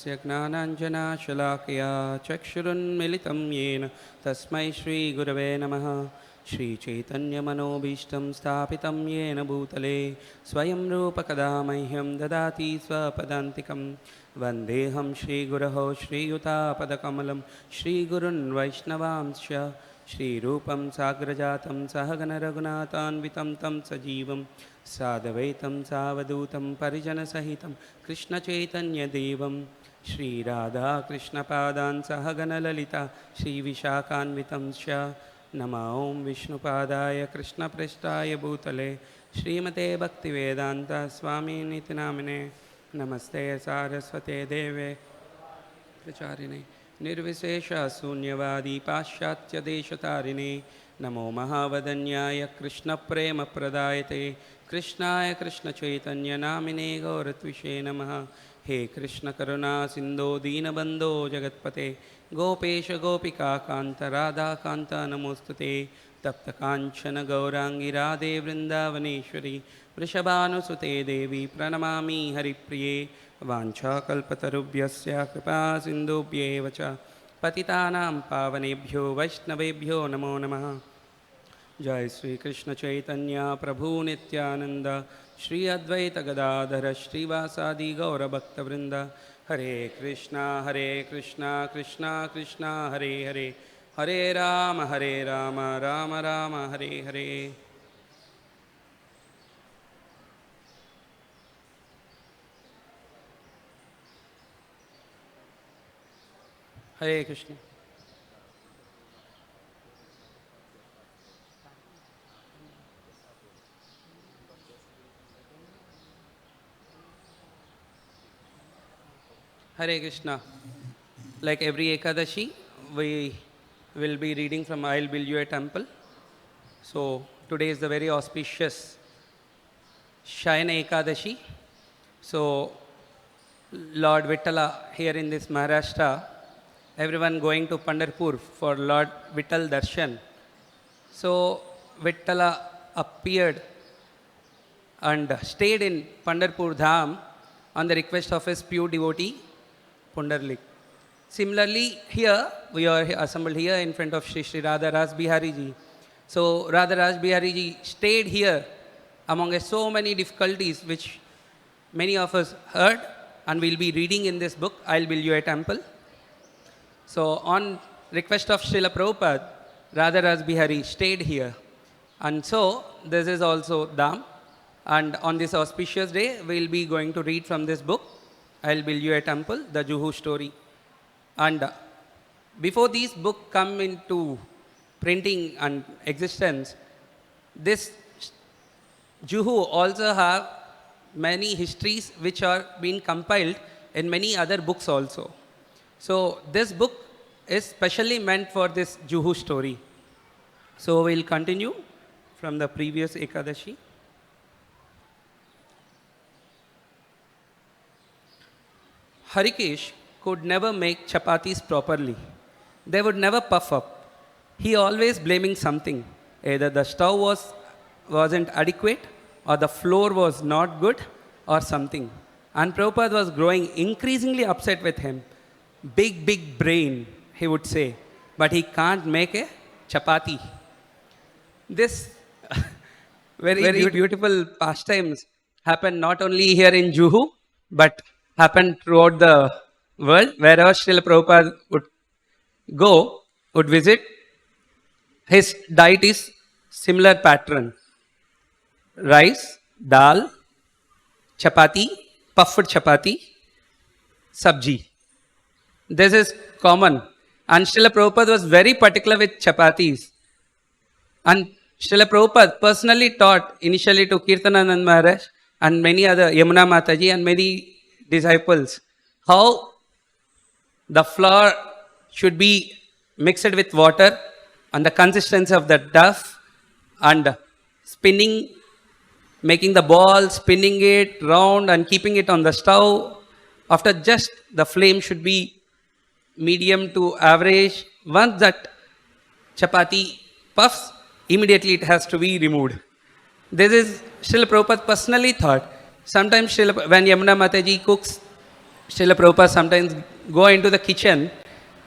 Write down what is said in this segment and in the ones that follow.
तस्य ज्ञानाञ्जनशलाकया चक्षुरुन्मिलितं येन तस्मै श्रीगुरवे नमः। श्रीचैतन्यमनोभीष्टं स्थापितं येन भूतले स्वयं रूपकदा मह्यं ददाति स्वपदान्तिकं। वन्देऽहं श्रीगुरौ श्रीयुतापदकमलं श्रीगुरुन् वैष्णवांश्च। श्रीरूपं साग्रजातं सहगणरघुनाथान्वितं तं सजीवं साद्वैतं सावधूतं परिजनसहितं कृष्णचैतन्यदेवं श्रीराधाकृष्णपादान् सहगणललिता श्रीविशाखान्वितं च। नमो ॐ विष्णुपादाय कृष्णप्रेष्ठाय भूतले श्रीमते भक्तिवेदान्त स्वामिनिति नामिने। नमस्ते सारस्वते देवे प्रचारिणे निर्विशेष शून्यवादी पाश्चात्यदेशतारिणे। नमो महावदन्याय कृष्णप्रेमप्रदायते कृष्णाय कृष्णचैतन्य नामिने गौरत्विषे नमः। हे कृष्ण करुणा सिन्धो दीनबन्धो जगत्पते गोपेश गोपिका कान्त राधाकान्त नमोस्तुते। तप्तकाञ्चन गौराङ्गी राधे वृन्दावनेश्वरी वृषभानुसुते देवी प्रणमामि हरिप्रिये। वाञ्छाकल्पतरुभ्यस्य कृपा सिन्धुभ्येव च पतितानां पावनेभ्यो वैष्णवेभ्यो नमो नमः। जय श्री कृष्ण चैतन्य प्रभु नित्यानंद श्री अद्वैत गदाधर श्रीवासादि गौरभक्तवृंद। हरे कृष्णा कृष्णा कृष्णा हरे हरे हरे राम राम राम हरे हरे। हरे Krishna. Hare Krishna. Like every Ekadashi, we will be reading from I'll Build You a Temple. So today is the very auspicious Shayana Ekadashi. So Lord Vittala here in this Maharashtra, everyone going to Pandharpur for Lord Vittal Darshan. So Vittala appeared and stayed in Pandharpur Dham on the request of his pure devotee Pundarlik. Similarly, here we are assembled here in front of SriSriRadhaRasbihariTemple. So Radharasbihari stayed here among so many difficulties which many of us heard and will be reading in this book, I'll Build You a Temple. So on request of Srila Prabhupada, Radharasbihari stayed here. And so this is also Dham. And on this auspicious day, we will be going to read from this book, I'll Build You a Temple, the Juhu story. And before these books come into printing and existence, this Juhu also have many histories which are being compiled in many other books also. So this book is specially meant for this Juhu story. So we'll continue from the previous Ekadashi. Harikesh could never make chapatis properly. They would never puff up. He always blaming something. Either the stove wasn't adequate, or the floor was not good, or something. And Prabhupada was growing increasingly upset with him. Big brain, he would say, but he can't make a chapati. This very beautiful pastimes happen not only here in Juhu, but happen throughout the world. Wherever Srila Prabhupada would visit, his diet is similar pattern. Rice, dal, chapati, puffed chapati, sabji. This is common. And Srila Prabhupada was very particular with chapatis. And Srila Prabhupada personally taught initially to Kirtananand Maharaj and many other, Yamuna Mataji and many disciples, how the flour should be mixed with water and the consistency of the dough and spinning, making the ball, spinning it round and keeping it on the stove. After just the flame should be medium to average. Once that chapati puffs, immediately it has to be removed. This is Srila Prabhupada personally thought. Sometimes when Yamuna Mataji cooks, Srila Prabhupada sometimes go into the kitchen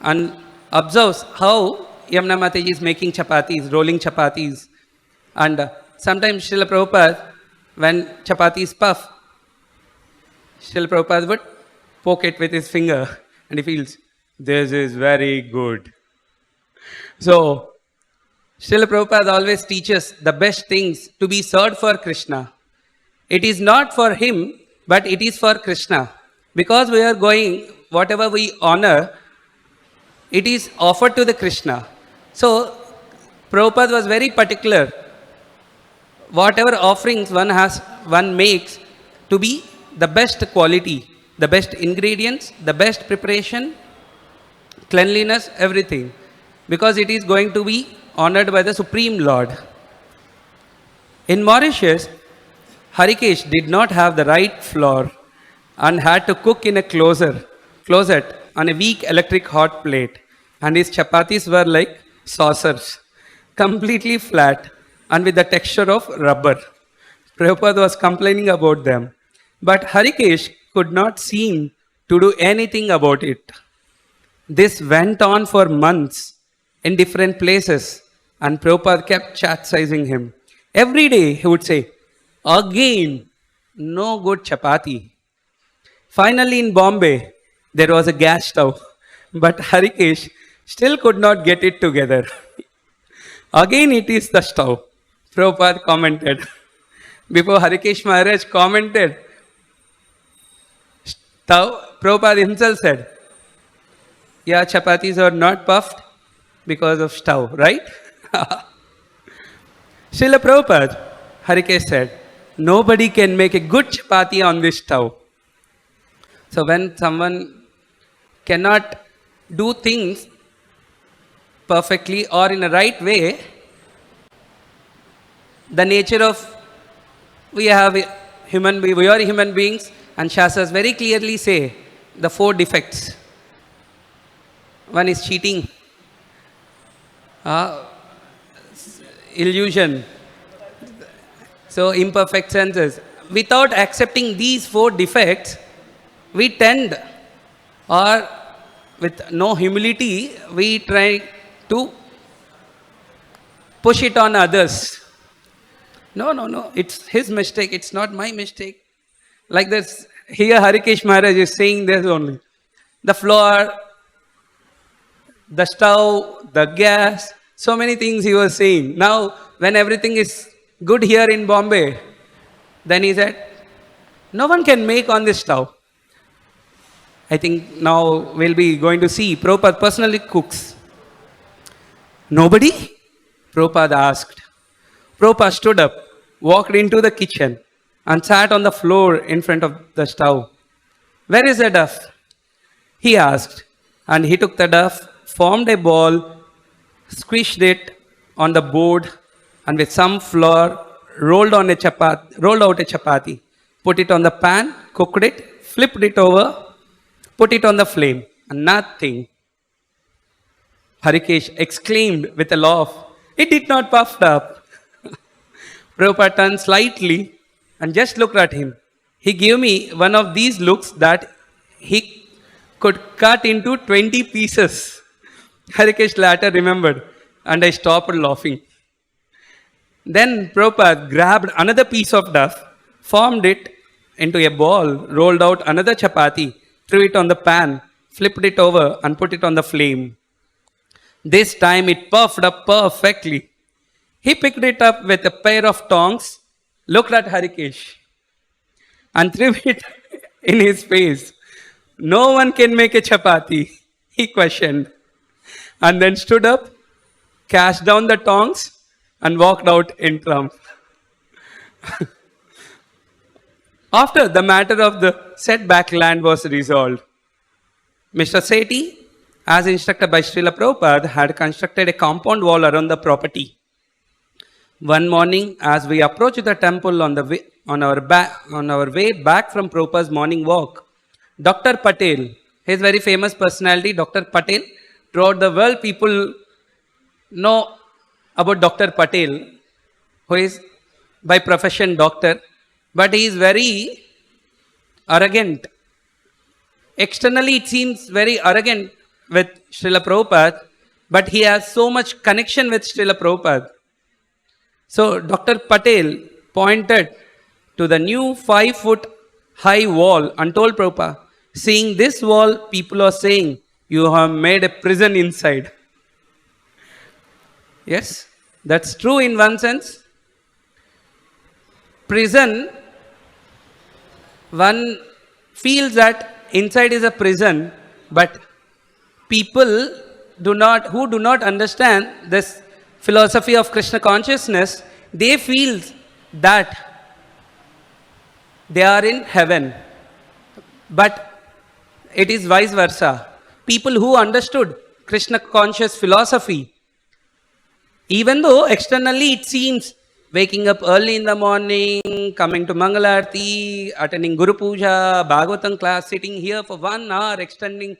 and observes how Yamuna Mataji is making chapatis, rolling chapatis. And sometimes Srila Prabhupada, when chapatis puff, Srila Prabhupada would poke it with his finger and he feels, this is very good. So, Srila Prabhupada always teaches the best things to be served for Krishna. It is not for him, but it is for Krishna. Because we are going, whatever we honor, it is offered to the Krishna. So, Prabhupada was very particular. Whatever offerings one makes to be the best quality, the best ingredients, the best preparation, cleanliness, everything. Because it is going to be honored by the Supreme Lord. In Mauritius, Harikesh did not have the right flour and had to cook in a closet on a weak electric hot plate. And his chapatis were like saucers, completely flat and with the texture of rubber. Prabhupada was complaining about them. But Harikesh could not seem to do anything about it. This went on for months in different places, and Prabhupada kept chastising him. Every day he would say, again, no good chapati. Finally in Bombay, there was a gas stove, but Harikesh still could not get it together. Again it is the stove, Prabhupada commented. Before Harikesh Maharaj commented, Prabhupada himself said, yeah, chapatis are not puffed because of stove, right? Srila Prabhupada, Harikesh said, nobody can make a good chapati on this stove. So when someone cannot do things perfectly or in a right way, the nature of we are human beings, and Shastras very clearly say the 4 defects. One is cheating, illusion, so imperfect senses. Without accepting these 4 defects, we tend, or with no humility, we try to push it on others. No, it's his mistake, it's not my mistake. Like this, here Harikesh Maharaj is saying this only. The floor, the stove, the gas, so many things he was saying. Now, when everything is good here in Bombay, then he said, no one can make on this stove. I think now we'll be going to see Prabhupada personally cooks. Nobody? Prabhupada asked. Prabhupada stood up, walked into the kitchen and sat on the floor in front of the stove. Where is the duff? He asked. And he took the duff, formed a ball, squished it on the board, and with some flour rolled out a chapati, put it on the pan, cooked it, flipped it over, put it on the flame, and nothing. Harikesh exclaimed with a laugh, it did not puff up. Prabhupada turned slightly and just looked at him. He gave me one of these looks that he could cut into 20 pieces. Harikesh later remembered, and I stopped laughing. Then Prabhupada grabbed another piece of duff, formed it into a ball, rolled out another chapati, threw it on the pan, flipped it over and put it on the flame. This time it puffed up perfectly. He picked it up with a pair of tongs, looked at Harikesh and threw it in his face. No one can make a chapati, he questioned, and then stood up, cast down the tongs and walked out in triumph. After the matter of the setback land was resolved, Mr. Sethi, as instructed by Srila Prabhupada, had constructed a compound wall around the property. One morning, as we approached the temple on our way back from Prabhupada's morning walk, Dr. Patel, his very famous personality, Dr. Patel, throughout the world people know about Dr. Patel, who is by profession doctor, but he is very arrogant. Externally, it seems very arrogant with Srila Prabhupada, but he has so much connection with Srila Prabhupada. So, Dr. Patel pointed to the new 5-foot high wall and told Prabhupada, seeing this wall, people are saying, you have made a prison inside. Yes, that's true in one sense. Prison, one feels that inside is a prison, but people who do not understand this philosophy of Krishna consciousness, they feel that they are in heaven. But it is vice versa. People who understood Krishna conscious philosophy, even though externally it seems waking up early in the morning, coming to Mangala Arati, attending Guru Puja, Bhagavatam class, sitting here for 1 hour, extending.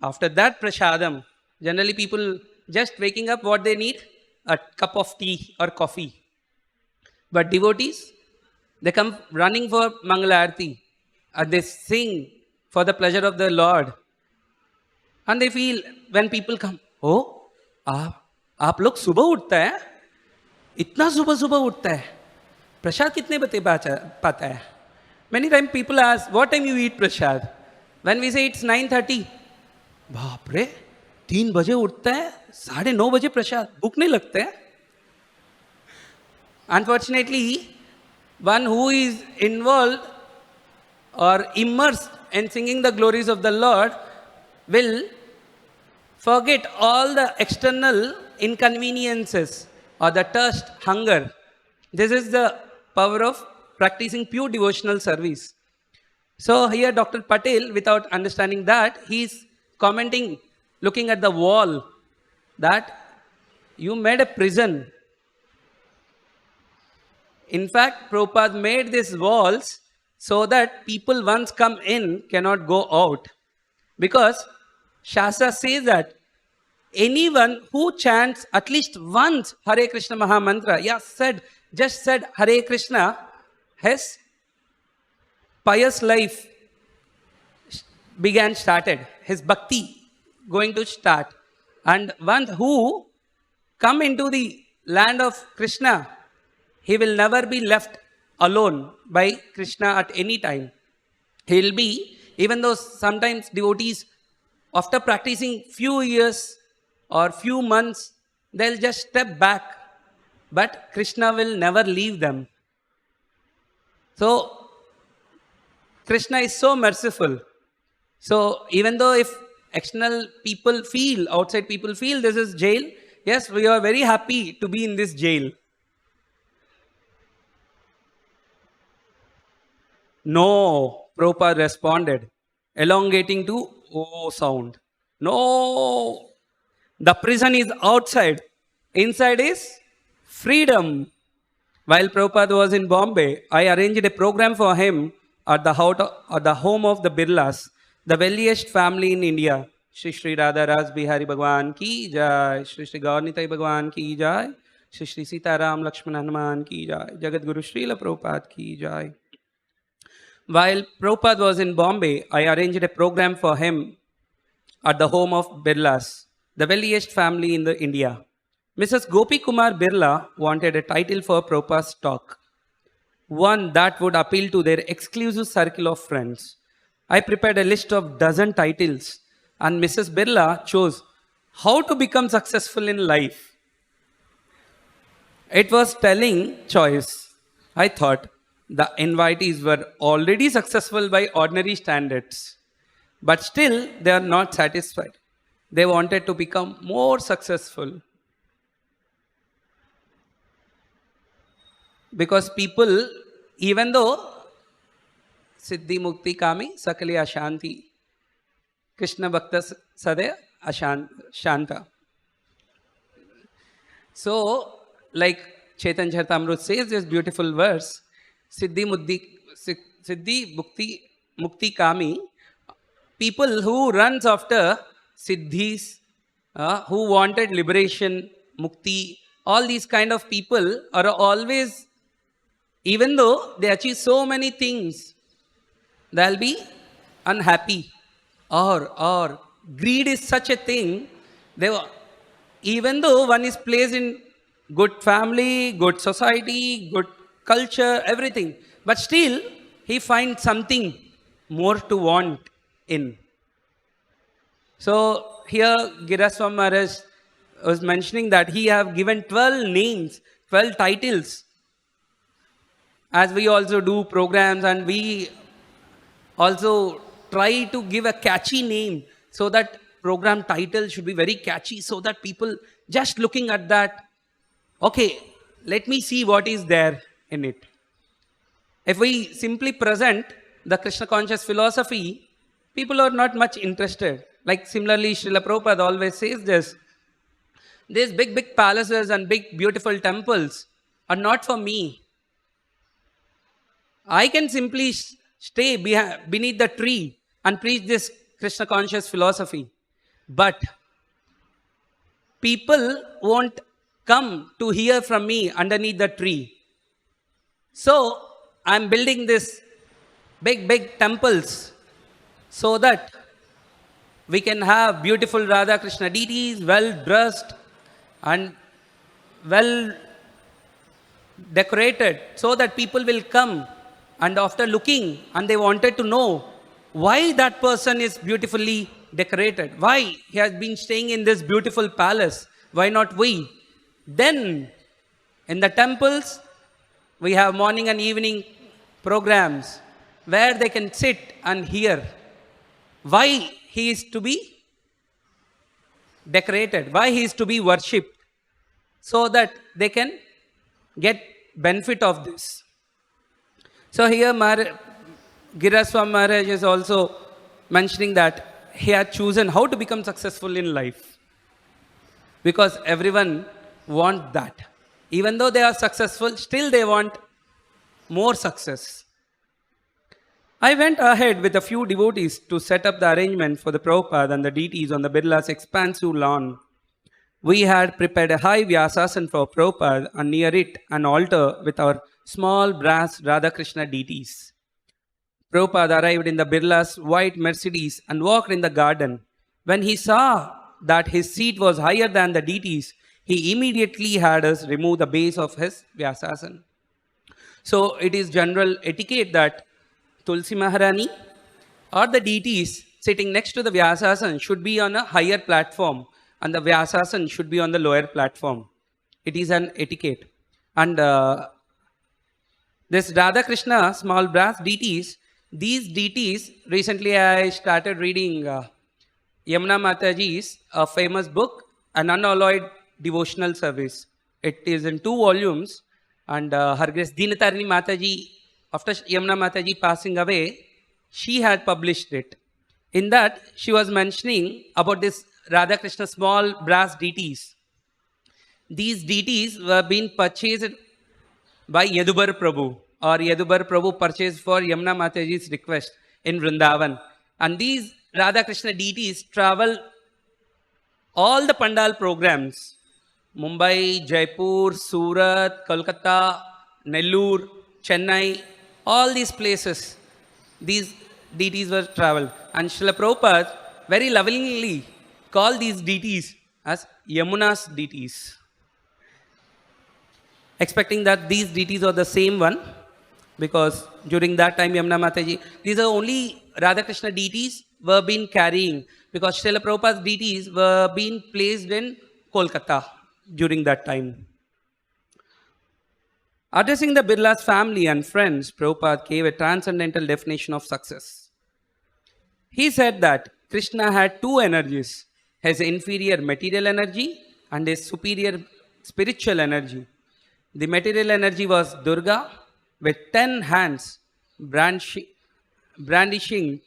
After that prasadam, generally people just waking up, what they need? A cup of tea or coffee. But devotees, they come running for Mangala Arati and they sing for the pleasure of the Lord. And they feel, when people come, oh, आप लोग सुबह उठता है, इतना सुबह सुबह उठता है, प्रसाद कितने बजे पाता है? Many times people ask, what time you eat prasad? When we say it's 9:30, बाप रे, 3 बजे उठता है, 9:30 बजे प्रसाद, भूख नहीं लगता है? Unfortunately, one who is involved or immersed in singing the glories of the Lord will forget all the external inconveniences or the thirst, hunger. This is the power of practicing pure devotional service. So here Dr. Patel, without understanding that, he is commenting, looking at the wall, that you made a prison. In fact, Prabhupada made these walls so that people once come in cannot go out. Because Shastra says that anyone who chants at least once Hare Krishna Maha Mantra, just said Hare Krishna, his pious life started. His bhakti going to start. And one who come into the land of Krishna, he will never be left alone by Krishna at any time. He will be, even though sometimes devotees, after practicing few years or few months, they'll just step back. But Krishna will never leave them. So, Krishna is so merciful. So, even though if external people feel, outside people feel this is jail, yes, we are very happy to be in this jail. No, Prabhupada responded, elongating to O sound. No, the prison is outside. Inside is freedom. While Prabhupada was in Bombay, I arranged a program for him at the home of the Birlas, the wealthiest family in India. SriSriRadhaRasbihariTemple ki jai, Sri Gaurnitai Bhagwan ki jai, Sri Sitaram Lakshman Hanuman ki jai, Jagat Guru Srila Prabhupada ki jai. While Prabhupada was in Bombay, I arranged a program for him at the home of Birlas, the wealthiest family in India. Mrs. Gopi Kumar Birla wanted a title for Prabhupada's talk, one that would appeal to their exclusive circle of friends. I prepared a list of dozen titles, and Mrs. Birla chose how to become successful in life. It was telling choice. I thought the invitees were already successful by ordinary standards, but still they are not satisfied. They wanted to become more successful. Because people, even though Siddhi Mukti Kami Sakali Ashanti, Krishna Bhakta Sadaya Shanta. So, like Chaitanya Charitamrita says this beautiful verse, Siddhi Mukti Kami, people who runs after siddhis, who wanted liberation, mukti, all these kind of people are always, even though they achieve so many things, they'll be unhappy or greed is such a thing. They, even though one is placed in good family, good society, good culture, everything, but still he finds something more to want in. So here Giraswam Maharaj was mentioning that he have given 12 names, 12 titles, as we also do programs, and we also try to give a catchy name so that program title should be very catchy, so that people just looking at that, okay, let me see what is there in it. If we simply present the Krishna conscious philosophy, people are not much interested. Like similarly, Srila Prabhupada always says this, these big, big palaces and big, beautiful temples are not for me. I can simply stay beneath the tree and preach this Krishna conscious philosophy. But people won't come to hear from me underneath the tree. So I'm building this big, big temples so that we can have beautiful Radha Krishna deities, well dressed and well decorated, so that people will come and after looking and they wanted to know why that person is beautifully decorated, why he has been staying in this beautiful palace, why not we? Then in the temples we have morning and evening programs where they can sit and hear why he is to be decorated, why he is to be worshipped, so that they can get benefit of this. So here Giraswam Maharaj is also mentioning that he had chosen how to become successful in life, because everyone wants that. Even though they are successful, still they want more success. I went ahead with a few devotees to set up the arrangement for the Prabhupada and the deities on the Birla's expansive lawn. We had prepared a high Vyasasan for Prabhupada and near it an altar with our small brass Radha Krishna deities. Prabhupada arrived in the Birla's white Mercedes and walked in the garden. When he saw that his seat was higher than the deities, he immediately had us remove the base of his Vyasasan. So it is general etiquette that Tulsi Maharani or the deities sitting next to the Vyasasan should be on a higher platform and the Vyasasan should be on the lower platform. It is an etiquette. And this Radha Krishna small brass deities, these deities, recently I started reading Yamuna Mataji's famous book, An Unalloyed Devotional Service. It is in 2 volumes, and Her Grace Deenatarini Mataji, after Yamuna Mataji passing away, she had published it. In that, she was mentioning about this Radha Krishna small brass deities. These deities were being purchased by Yadubar Prabhu, or Yadubar Prabhu purchased for Yamuna Mataji's request in Vrindavan. And these Radha Krishna deities travel all the Pandal programs, Mumbai, Jaipur, Surat, Kolkata, Nellore, Chennai, all these places, these deities were traveled. And Srila Prabhupada very lovingly called these deities as Yamuna's deities, expecting that these deities are the same one, because during that time Yamuna Mataji, these are only Radha Krishna deities were being carrying, because Srila Prabhupada's deities were being placed in Kolkata during that time. Addressing the Birla's family and friends, Prabhupada gave a transcendental definition of success. He said that Krishna had 2 energies, his inferior material energy and his superior spiritual energy. The material energy was Durga with 10 hands brandishing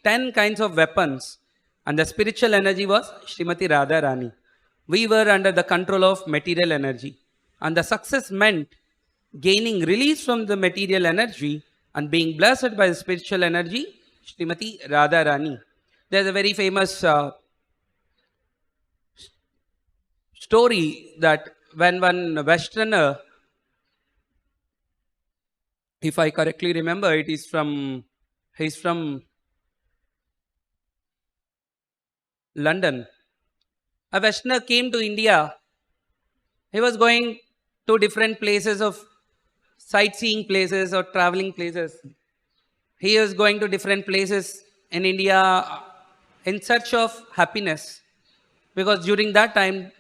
10 kinds of weapons, and the spiritual energy was Srimati Radharani. We were under the control of material energy, and the success meant gaining release from the material energy and being blessed by the spiritual energy, Srimati Radharani. There's a very famous story that when one Westerner, if I correctly remember, he's from London. A Westerner came to India. He was going to different places of sightseeing places or traveling places. He was going to different places in India in search of happiness. Because during that time,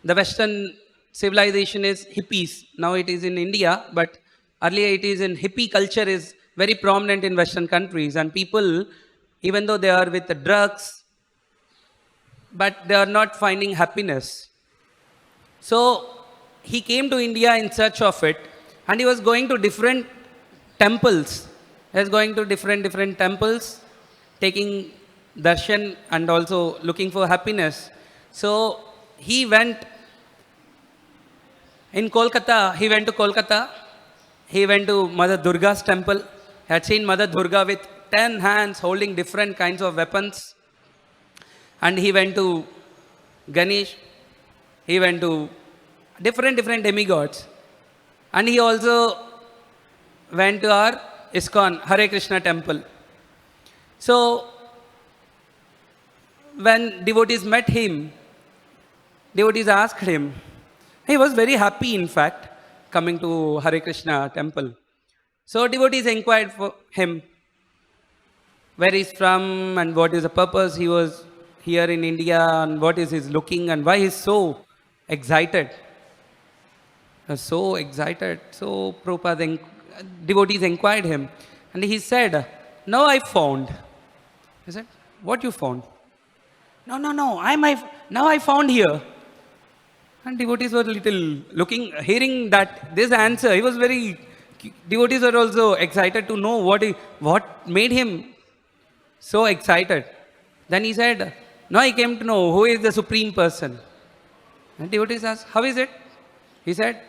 the Western civilization is hippies. Now it is in India, but earlier it is in hippie culture is very prominent in Western countries. And people, even though they are with the drugs, but they are not finding happiness. So he came to India in search of it, and he was going to different temples. He was going to different temples, taking darshan and also looking for happiness. So he went in Kolkata. He went to Kolkata. He went to Mother Durga's temple. He had seen Mother Durga with 10 hands holding different kinds of weapons. And he went to Ganesh. He went to different demigods. And he also went to our ISKCON, Hare Krishna temple. So, when devotees met him, devotees asked him, he was very happy in fact, coming to Hare Krishna temple. So, devotees inquired for him, where he's from and what is the purpose he was here in India and what is his looking and why he's so excited. So excited. So Prabhupada, devotees inquired him and he said, now I found. He said, what you found? No, now I found here. And devotees were little looking, hearing that this answer, devotees were also excited to know what made him so excited. Then he said, now I came to know who is the Supreme Person. And devotees asked, how is it? He said,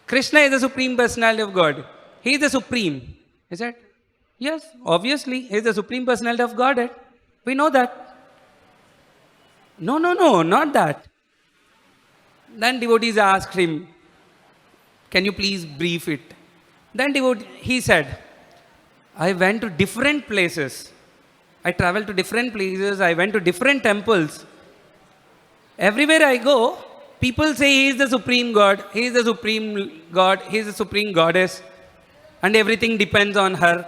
Krishna is the Supreme Personality of God. He is the Supreme. He said, yes, obviously, he is the Supreme Personality of Godhead. We know that. No, not that. Then devotees asked him, can you please brief it? Then he said, I went to different places. I traveled to different places. I went to different temples. Everywhere I go, people say he is the Supreme God, he is the Supreme God, he is the Supreme Goddess. And everything depends on her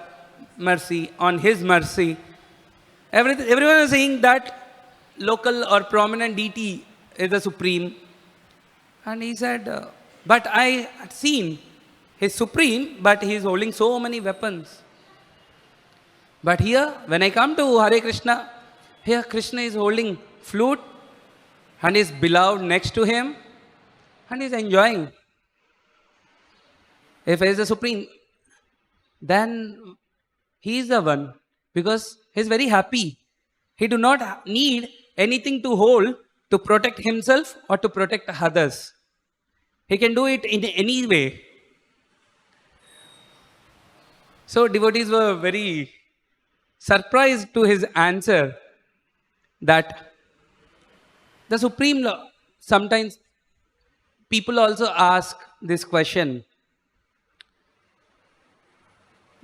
mercy, on his mercy. Everyone is saying that local or prominent deity is the Supreme. And he said, but I had seen he's Supreme, but he is holding so many weapons. But here, when I come to Hare Krishna, here Krishna is holding flute and his beloved next to him and he's enjoying. If he is the Supreme, then he is the one because he is very happy. He do not need anything to hold to protect himself or to protect others. He can do it in any way. So devotees were very surprised to his answer that the Supreme Law, sometimes people also ask this question,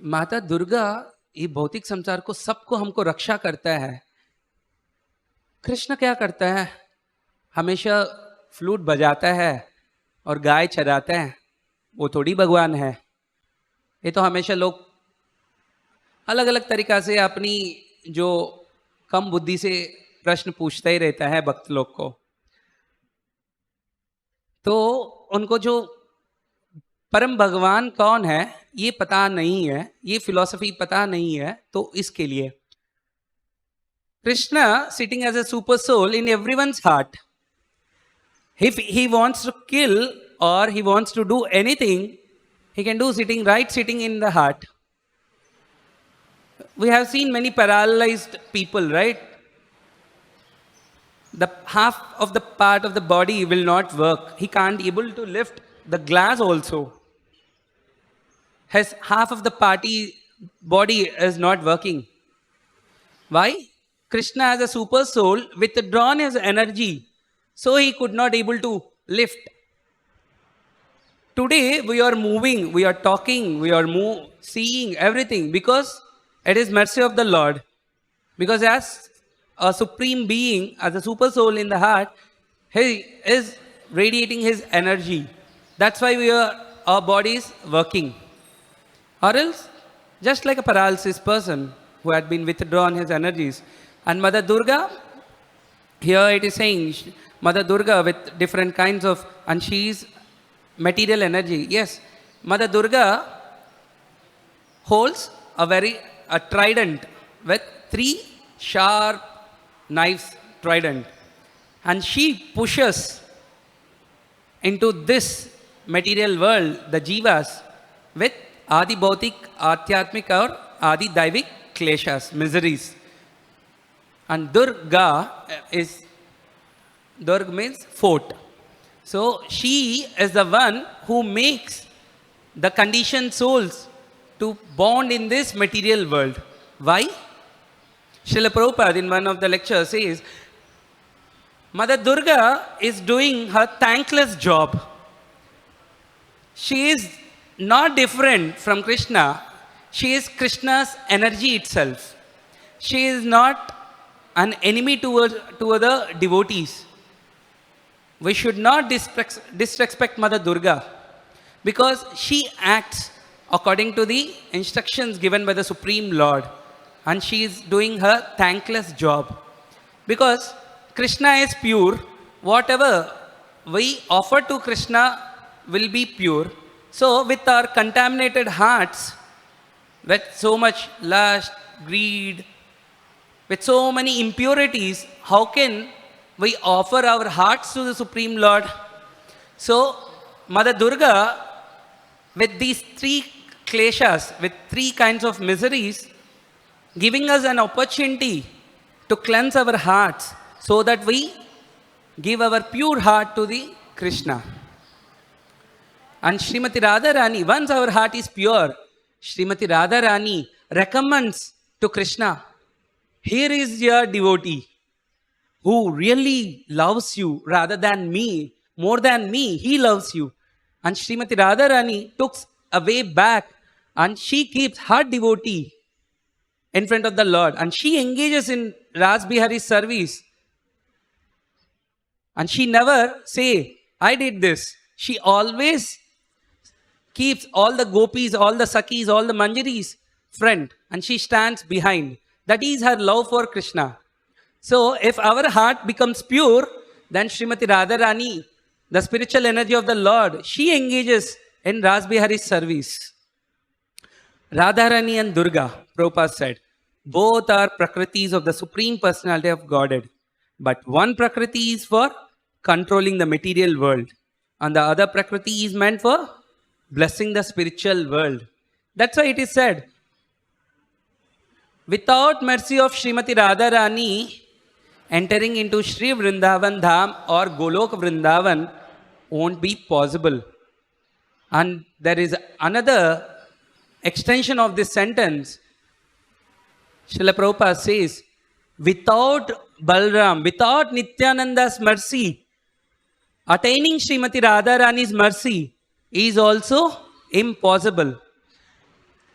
माता दुर्गा ये भौतिक संसार को सबको हमको रक्षा करता है, कृष्ण क्या करता है? हमेशा फ्लूट बजाता है और गाय चराता है, वो थोड़ी भगवान है. ये तो हमेशा लोग अलग अलग तरीका से अपनी जो कम बुद्धि से प्रश्न पूछता ही रहता है भक्त लोग को. तो उनको जो परम भगवान कौन है ये पता नहीं है, ये फिलॉसफी पता नहीं है. तो इसके लिए Krishna sitting as a super soul in everyone's heart. If he wants to kill or he wants to do anything, he can do sitting in the heart. We have seen many paralyzed people, right? The half of the part of the body will not work. He can't able to lift the glass also. His half of the body is not working. Why? Krishna as a super soul withdrawn his energy, so he could not able to lift. Today we are moving, we are talking, we are seeing everything because it is mercy of the Lord. Because as a supreme being, as a super soul in the heart, he is radiating his energy. That's why our body is working. Or else, just like a paralysis person who had been withdrawn his energies. And Mother Durga, here it is saying, Mother Durga with different kinds of, and she is material energy. Yes, Mother Durga holds a trident with 3 sharp knives, trident. And she pushes into this material world, the jivas, with Adi Bhautik, Adhyatmik or Adi Daivik kleshas, miseries. And Durga means fort. So she is the one who makes the conditioned souls to bond in this material world. Why? Srila Prabhupada in one of the lectures says, Mother Durga is doing her thankless job. She is not different from Krishna. She is Krishna's energy itself. She is not an enemy to other devotees. We should not disrespect Mother Durga because she acts according to the instructions given by the Supreme Lord, and she is doing her thankless job. Because Krishna is pure, whatever we offer to Krishna will be pure. So with our contaminated hearts, with so much lust, greed, with so many impurities, how can we offer our hearts to the Supreme Lord? So Mother Durga, with these 3 kleshas, with 3 kinds of miseries, giving us an opportunity to cleanse our hearts so that we give our pure heart to the Krishna. And Srimati Radharani, once our heart is pure, Srimati Radharani recommends to Krishna, here is your devotee who really loves you rather than me, more than me, he loves you. And Srimati Radharani took a way back and she keeps her devotee in front of the Lord and she engages in Rasbihari's service. And she never say, I did this. She always keeps all the gopis, all the sakis, all the manjaris front and she stands behind. That is her love for Krishna. So if our heart becomes pure, then Srimati Radharani, the spiritual energy of the Lord, she engages in Rasbihari's service. Radharani and Durga, Prabhupada said, both are prakritis of the Supreme Personality of Godhead. But one prakriti is for controlling the material world and the other prakriti is meant for blessing the spiritual world. That's why it is said, without mercy of Srimati Radharani, entering into Sri Vrindavan Dham or Golok Vrindavan won't be possible. And there is another extension of this sentence. Srila Prabhupada says, without Balram, without Nityananda's mercy, attaining Srimati Radharani's mercy is also impossible.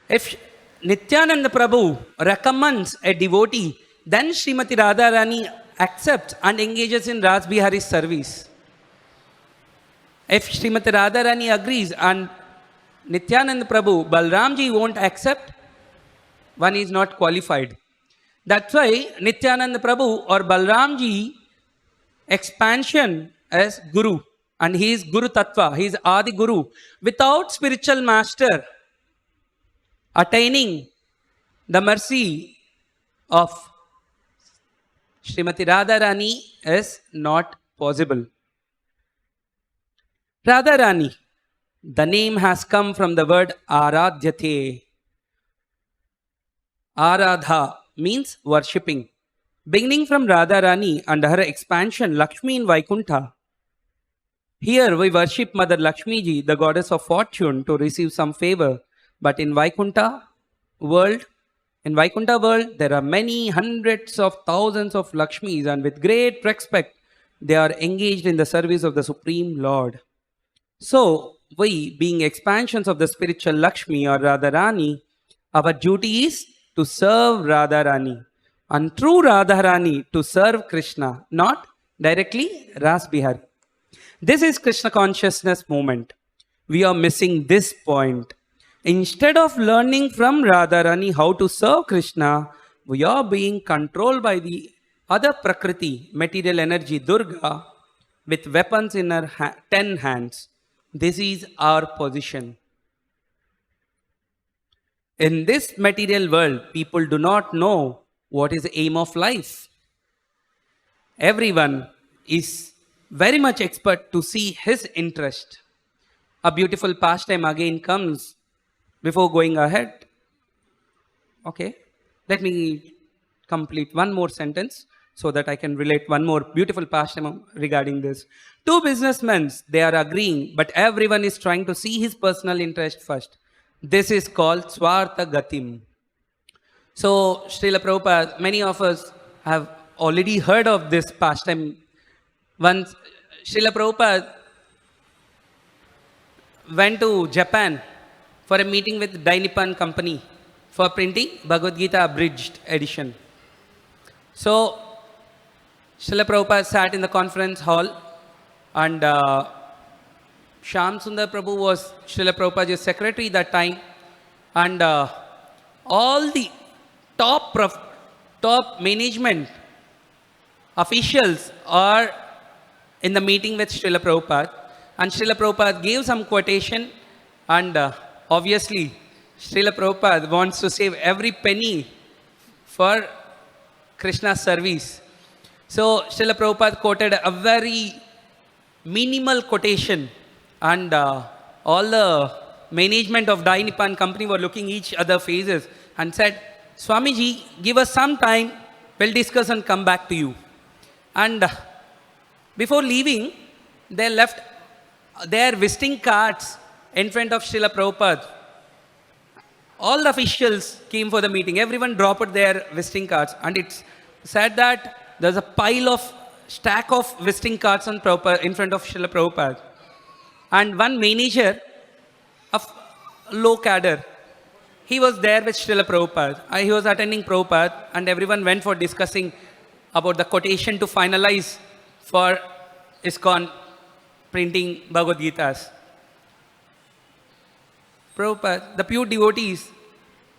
If Nityananda Prabhu recommends a devotee, then Srimati Radharani accepts and engages in Rasbihari's service. If Srimati Radharani agrees and Nityananda Prabhu, Balramji won't accept, one is not qualified. That's why Nityananda Prabhu or Balramji expansion as Guru. And he is Guru Tattva, he is Adi Guru. Without spiritual master attaining the mercy of Srimati Radharani is not possible. Radharani, the name has come from the word Aradhyate. Aradha means worshipping. Beginning from Radharani and her expansion Lakshmi in Vaikuntha. Here we worship Mother Lakshmi Ji, the goddess of fortune, to receive some favor. But in Vaikuntha world, there are many hundreds of thousands of Lakshmis, and with great respect, they are engaged in the service of the Supreme Lord. So, we, being expansions of the spiritual Lakshmi or Radharani, our duty is to serve Radharani. and true Radharani to serve Krishna, not directly Ras Bihari. This is Krishna consciousness movement. We are missing this point. Instead of learning from Radharani how to serve Krishna, we are being controlled by the other Prakriti, material energy, Durga, with weapons in her 10 hands. This is our position. In this material world, people do not know what is the aim of life. Everyone is very much expert to see his interest. A beautiful pastime again comes before going ahead. Okay, let me complete one more sentence so that I can relate one more beautiful pastime regarding this. Two businessmen, they are agreeing, but everyone is trying to see his personal interest first. This is called Swartha Gatim. So, Srila Prabhupada, many of us have already heard of this pastime. Once Srila Prabhupada went to Japan for a meeting with Dainipan company for printing Bhagavad-gita abridged edition. So, Srila Prabhupada sat in the conference hall and Shyam Sundar Prabhu was Srila Prabhupada's secretary that time, and all the top management officials are in the meeting with Srila Prabhupada, and Srila Prabhupada gave some quotation, and obviously Srila Prabhupada wants to save every penny for Krishna's service. So Srila Prabhupada quoted a very minimal quotation, and all the management of Dai Nippon company were looking each other faces and said, Swamiji, give us some time, we'll discuss and come back to you. And before leaving, they left their visiting cards in front of Srila Prabhupada. All the officials came for the meeting. Everyone dropped their visiting cards. And it's said that there's a stack of visiting cards on Prabhupada, in front of Srila Prabhupada. And one manager of low cadre, he was there with Srila Prabhupada. He was attending Prabhupada, and everyone went for discussing about the quotation to finalize for ISKCON printing Bhagavad-gitas. Prabhupada, the pure devotees,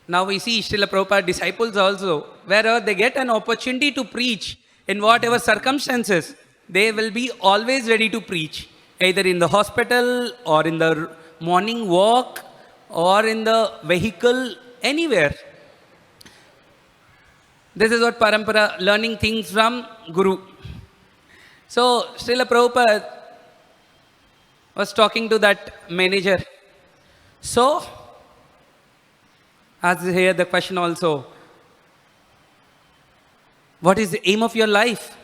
now we see Srila Prabhupada disciples also, wherever they get an opportunity to preach, in whatever circumstances, they will be always ready to preach, either in the hospital or in the morning walk or in the vehicle, anywhere. This is what Parampara, learning things from Guru. So, Srila Prabhupada was talking to that manager. So, as here the question also, what is the aim of your life?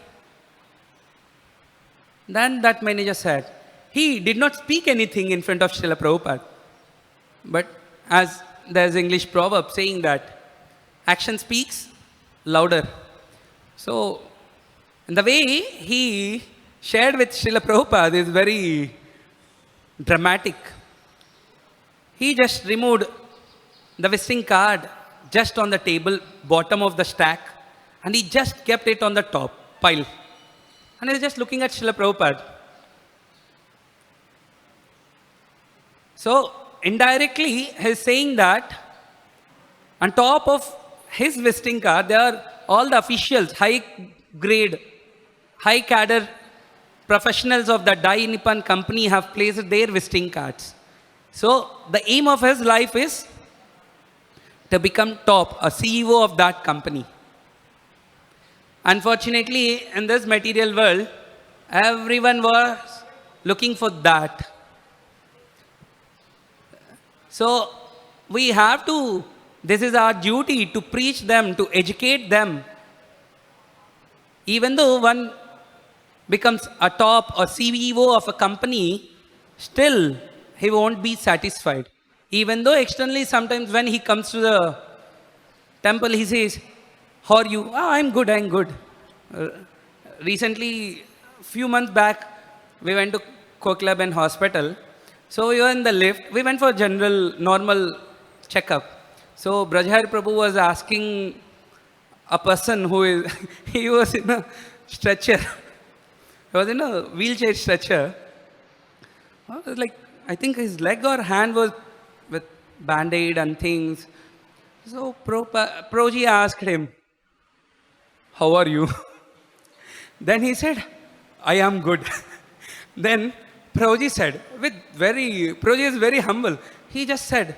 Then that manager said, he did not speak anything in front of Srila Prabhupada. But as there's English proverb saying that action speaks louder. So, the way he shared with Srila Prabhupada is very dramatic. He just removed the visiting card just on the table, bottom of the stack, and he just kept it on the top pile. And he was just looking at Srila Prabhupada. So, indirectly, he's saying that on top of his visiting card, there are all the officials, high grade, high cadre professionals of the Dai Nippon company have placed their visiting cards. So, the aim of his life is to become top, a CEO of that company. Unfortunately, in this material world, everyone was looking for that. So, we have to, this is our duty to preach them, to educate them. Even though one becomes a top or CEO of a company, still he won't be satisfied. Even though externally sometimes when he comes to the temple, he says, how are you? Oh, I'm good, I'm good. Recently, few months back, we went to Koklab and hospital. So we were in the lift. We went for general, normal checkup. So Brajhar Prabhu was asking a person who is, he was in a stretcher. He was in a wheelchair stretcher. Like, I think his leg or hand was with band-aid and things. So Proji asked him, how are you? Then he said, I am good. Then Proji said, Proji is very humble. He just said,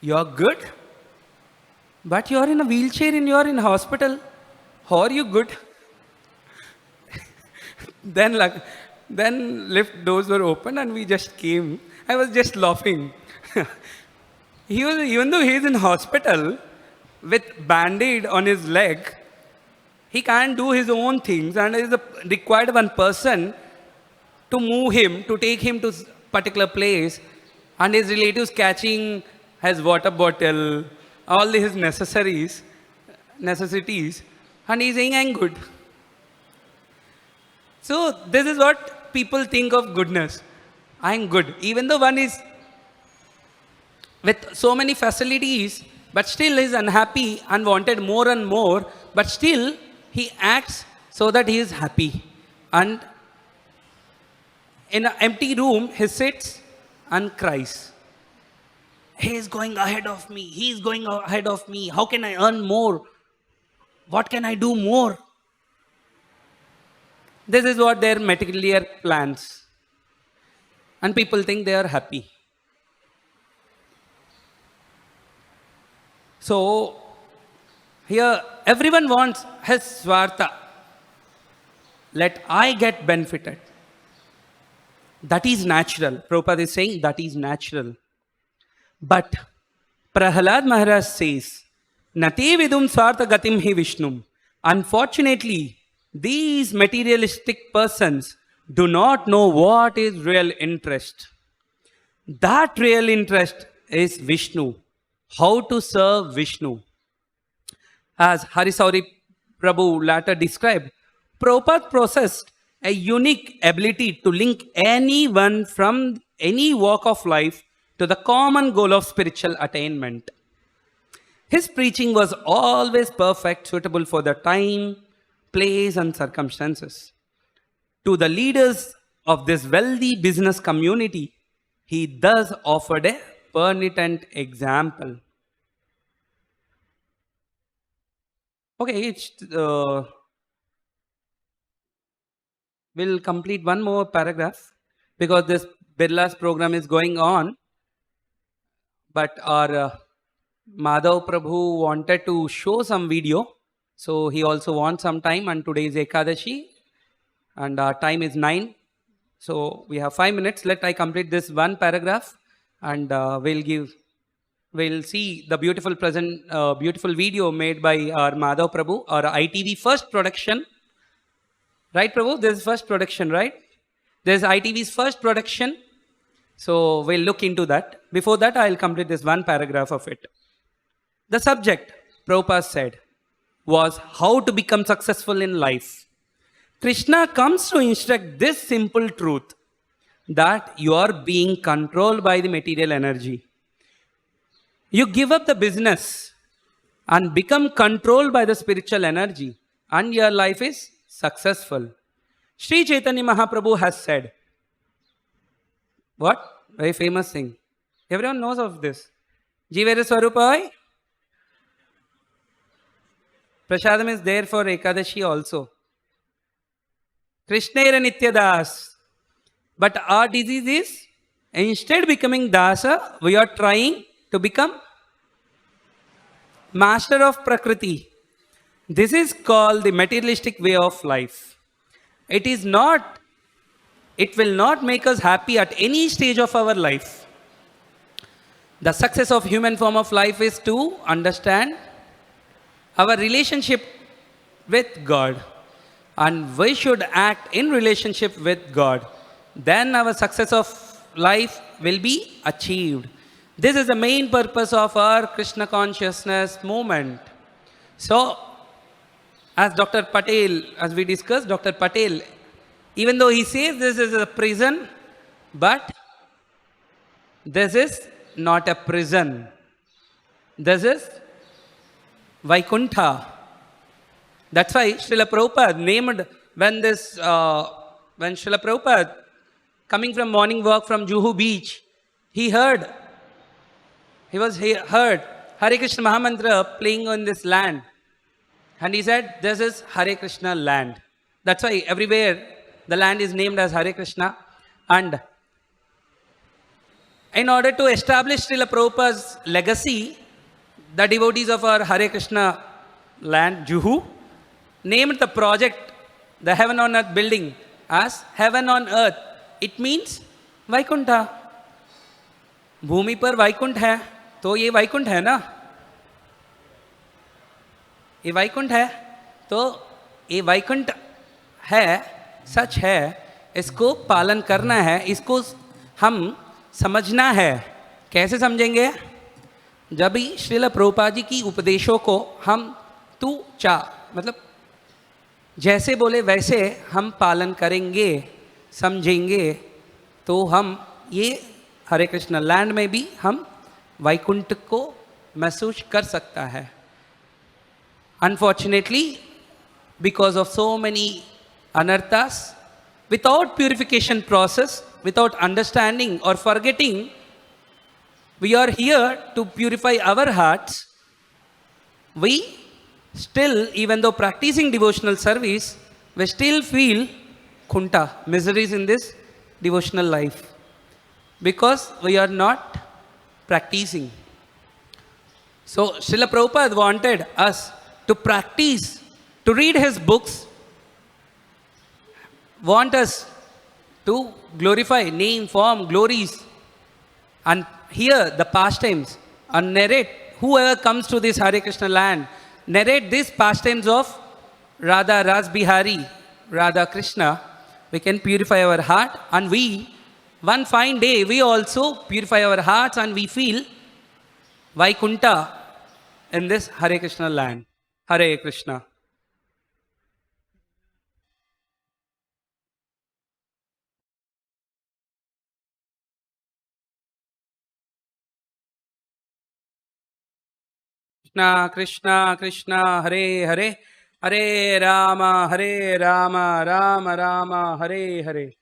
you are good, but you are in a wheelchair and you are in hospital. How are you good? Then lift doors were open and we just came. I was just laughing. Even though he is in hospital with band-aid on his leg, he can't do his own things and is required one person to move him, to take him to particular place, and his relatives catching his water bottle, all his necessities, and he's saying, I'm good. So this is what people think of goodness. I'm good. Even though one is with so many facilities, but still is unhappy and wanted more and more, but still he acts so that he is happy. And in an empty room, he sits and cries. He is going ahead of me. He is going ahead of me. How can I earn more? What can I do more? This is what their material plans. And people think they are happy. So, here everyone wants his swartha. Let I get benefited. That is natural. Prabhupada is saying that is natural. But Prahalad Maharaj says, Nate vidum swartha gatim hi Vishnum. Unfortunately, these materialistic persons do not know what is real interest. That real interest is Vishnu. How to serve Vishnu. As Harisauri Prabhu later described, Prabhupada possessed a unique ability to link anyone from any walk of life to the common goal of spiritual attainment. His preaching was always perfect, suitable for the time, place, and circumstances. To the leaders of this wealthy business community, he thus offered a pertinent example. Okay, we'll complete one more paragraph because this Birla's program is going on. But our Madhav Prabhu wanted to show some video. So he also wants some time, and today is Ekadashi and our time is 9. So we have 5 minutes. Let I complete this one paragraph and we'll see the beautiful video made by our Madhav Prabhu, our ITV first production. Right, Prabhu? This is first production, right? This is ITV's first production. So we'll look into that. Before that, I'll complete this one paragraph of it. The subject, Prabhupada said, was how to become successful in life. Krishna comes to instruct this simple truth, that you are being controlled by the material energy. You give up the business and become controlled by the spiritual energy, and your life is successful. Sri Chaitanya Mahaprabhu has said, what? Very famous thing. Everyone knows of this. Jivera Swarupai. Prasadam is there for Ekadashi also. Krishnera Nityadas. But our disease is, instead becoming Dasa, we are trying to become master of Prakriti. This is called the materialistic way of life. It will not make us happy at any stage of our life. The success of human form of life is to understand our relationship with God. And we should act in relationship with God. Then our success of life will be achieved. This is the main purpose of our Krishna consciousness movement. So, as Dr. Patel, as we discussed, Dr. Patel, even though he says this is a prison, but this is not a prison. This is Vaikuntha. That's why Srila Prabhupada named, when Srila Prabhupada coming from morning walk from Juhu beach, he heard Hare Krishna Mahamantra playing on this land. And he said, this is Hare Krishna land. That's why everywhere the land is named as Hare Krishna. And in order to establish Srila Prabhupada's legacy, the devotees of our Hare Krishna land, Juhu, named the project, the Heaven on Earth building, as Heaven on Earth. It means Vaikuntha. भूमि पर वैकुंठ है, तो ये वैकुंठ है ना, ये वैकुंठ है, तो ये वैकुंठ है, सच है, इसको पालन करना है, इसको हम समझना है. कैसे समझेंगे? जब भी श्रील प्रभुपाद जी की उपदेशों को हम मतलब जैसे बोले वैसे हम पालन करेंगे, समझेंगे, तो हम ये हरे कृष्ण लैंड में भी हम वैकुंठ को महसूस कर सकता है. Unfortunately, because of so many anarthas, without purification process, without understanding or forgetting, we are here to purify our hearts. We still, even though practicing devotional service, we still feel kunta, miseries in this devotional life, because we are not practicing. So, Srila Prabhupada wanted us to practice, to read his books, want us to glorify name, form, glories, and hear the pastimes, and narrate, whoever comes to this Hare Krishna land, narrate these pastimes of RadhaRasbihari, Radha Krishna. We can purify our heart, and one fine day, we also purify our hearts and we feel Vaikuntha in this Hare Krishna land. Hare Krishna. Krishna Krishna Krishna Hare Hare, Hare Rama Rama Rama Hare Hare,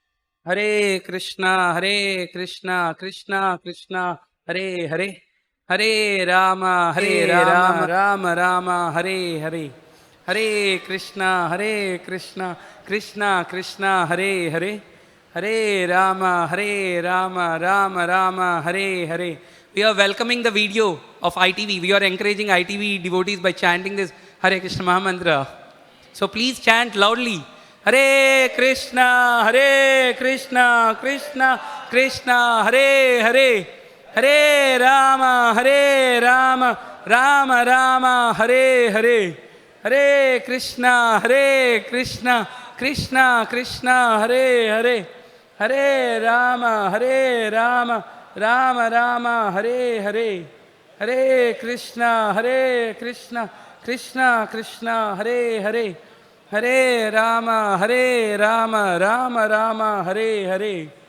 Hare Krishna Krishna Krishna Hare Hare, Hare Rama Rama Rama Hare Hare, Hare Krishna Krishna Krishna Hare Hare, Hare Rama Rama Rama Hare Hare. We are welcoming the video of ITV. We are encouraging ITV devotees by chanting this Hare Krishna Mahamantra. So please chant loudly. Hare Krishna Krishna Krishna Hare Hare, Hare Rama Rama Rama Hare Hare, Hare Krishna Krishna Krishna Hare Hare, Hare Rama Rama Rama Hare Hare, Hare Krishna Krishna Krishna Hare Hare, Hare Rama Rama Rama Hare Hare.